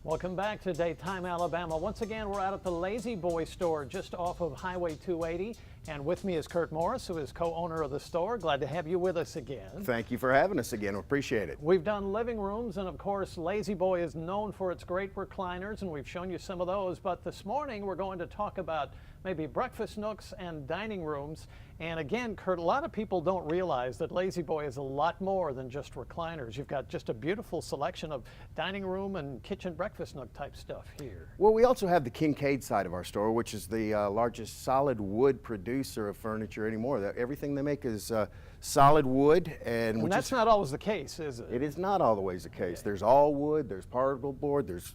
Welcome back to Daytime, Alabama. Once again, we're out at the La-Z-Boy store just off of Highway 280. And with me is Kurt Morris, who is co-owner of the store. Glad to have you with us again. Thank you for having us again. We appreciate it. We've done living rooms, and of course, La-Z-Boy is known for its great recliners, and we've shown you some of those. But this morning, we're going to talk about maybe breakfast nooks and dining rooms. And again, Kurt, a lot of people don't realize that La-Z-Boy is a lot more than just recliners. You've got just a beautiful selection of dining room and kitchen breakfast nook type stuff here. Well, we also have the Kincaid side of our store, which is the largest solid wood producer of furniture anymore. Everything they make is solid wood. And that's not always the case, is it? It is not always the case. There's all wood, there's particle board, there's,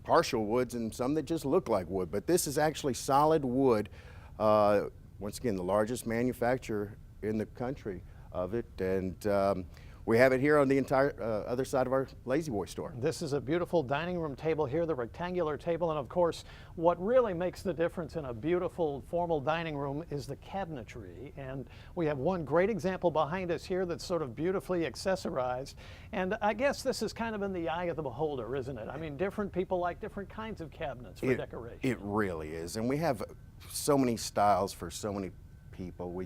partial woods and some that just look like wood. But this is actually solid wood. Once again, the largest manufacturer in the country of it, and we have it here on the entire other side of our La-Z-Boy store. This is a beautiful dining room table here, the rectangular table, and of course, what really makes the difference in a beautiful formal dining room is the cabinetry. And we have one great example behind us here that's sort of beautifully accessorized. And I guess this is kind of in the eye of the beholder, isn't it? I mean, different people like different kinds of cabinets for decoration. It really is, and we have so many styles for so many people. We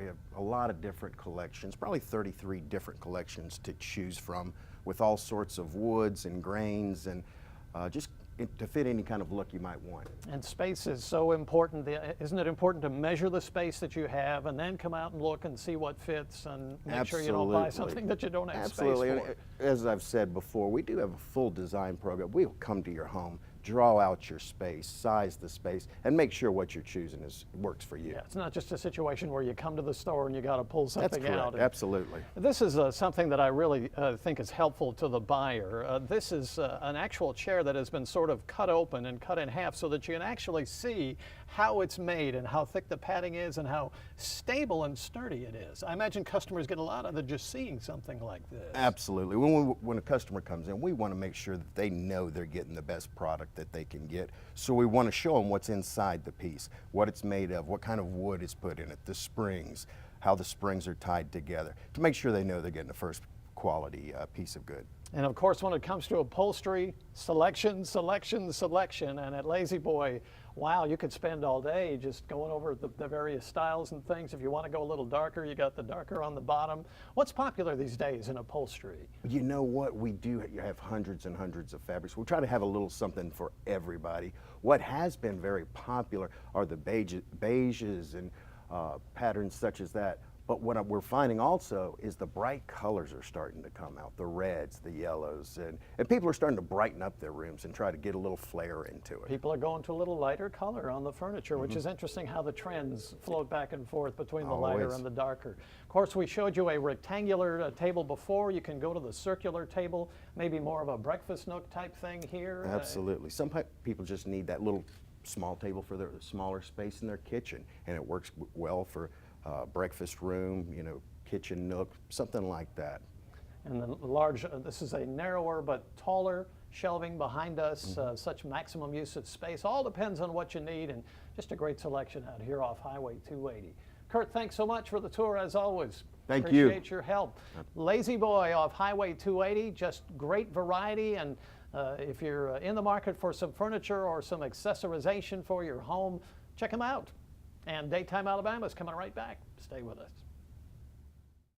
have a lot of different collections, probably 33 different collections to choose from, with all sorts of woods and grains, and just to fit any kind of look you might want. And space is so important. Isn't it important to measure the space that you have and then come out and look and see what fits and make sure you don't buy something that you don't have space for? As I've said before, we do have a full design program. We'll come to your home, draw out your space, size the space, and make sure what you're choosing works for you. Yeah, it's not just a situation where you come to the store and you got to pull something That's out. correct. Absolutely. This is something that I really think is helpful to the buyer. This is an actual chair that has been sort of cut open and cut in half so that you can actually see how it's made and how thick the padding is and how stable and sturdy it is. I imagine customers get a lot out of just seeing something like this. Absolutely. When a customer comes in, we want to make sure that they know they're getting the best product that they can get. So we want to show them what's inside the piece, what it's made of, what kind of wood is put in it, the springs, how the springs are tied together, to make sure they know they're getting the first quality piece of good. And of course, when it comes to upholstery, selection, selection, selection. And at La-Z-Boy, wow, you could spend all day just going over the various styles and things. If you want to go a little darker, you got the darker on the bottom. What's popular these days in upholstery? You know what? We do have hundreds and hundreds of fabrics. We try to have a little something for everybody. What has been very popular are the beiges and patterns such as that. But what we're finding also is the bright colors are starting to come out, the reds, the yellows, and people are starting to brighten up their rooms and try to get a little flair into it. People are going to a little lighter color on the furniture, which is interesting how the trends float back and forth between the lighter and the darker. Of course, we showed you a rectangular table before. You can go to the circular table, maybe more of a breakfast nook type thing here. Absolutely. Some people just need that little small table for their smaller space in their kitchen, and it works well for breakfast room, kitchen nook, something like that. And the large, this is a narrower but taller shelving behind us, such maximum use of space. All depends on what you need, and just a great selection out here off Highway 280. Kurt, thanks so much for the tour as always. Thank you. Appreciate your help. La-Z-Boy off Highway 280, just great variety, and if you're in the market for some furniture or some accessorization for your home, check them out. And Daytime Alabama is coming right back. Stay with us.